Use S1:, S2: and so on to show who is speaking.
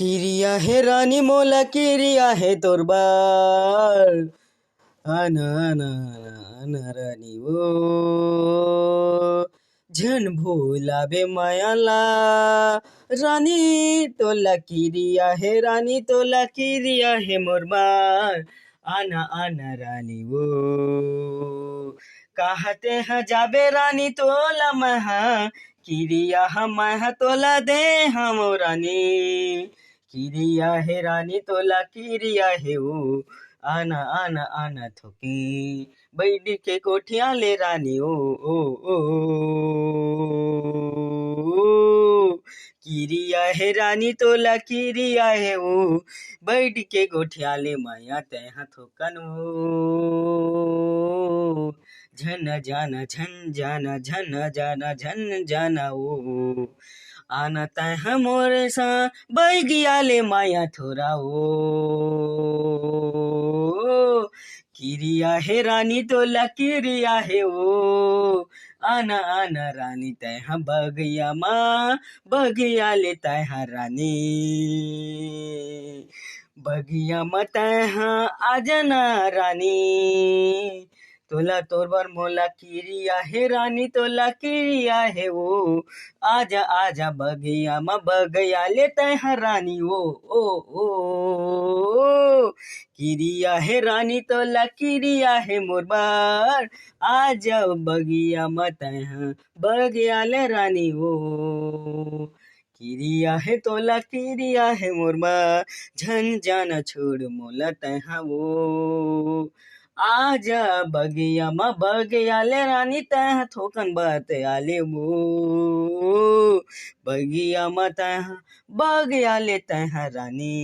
S1: किरिया है रानी मोला किरिया है तोर बार आना आना आना आना रानी वो झन भूलाबे मायाला रानी तोला किरिया है रानी तोला किरिया है मोर बार आना आना रानी वो कहते हैं जाबे रानी तोला महा किरिया हम तोला दे हम रानी किरिया है रानी तोला किरिया है वो आना आना आना थोकी बैठ के कोठिया ले रानी ओ किरिया है रानी तोला किरिया है वो बैठ के गोठिया ले माया तह थोकन वो झन जाना झन जाना झन जाना झन जाना ओ आना तह मोरे सा बैगिया ले माया थोरा ओ किरिया है रानी तोला किरिया है ओ आना आना रानी तह बगिया माँ बगिया ले तह रानी बगिया मत आजना रानी तोला तोर बर मोला किरिया है रानी तोला किरिया है वो आजा आजा बगिया म बगिया लेते हैं रानी ओ किरिया है रानी तोला किरिया है मोर बार आजा बगिया मत बगिया ले रानी वो किरिया है तोला किरिया है मोर बार झन जाना छोड़ मोला तहा वो आजा बगिया म बगिया ले रानी तह थोकन बात आले वो बगिया म तह बगिया ले तह रानी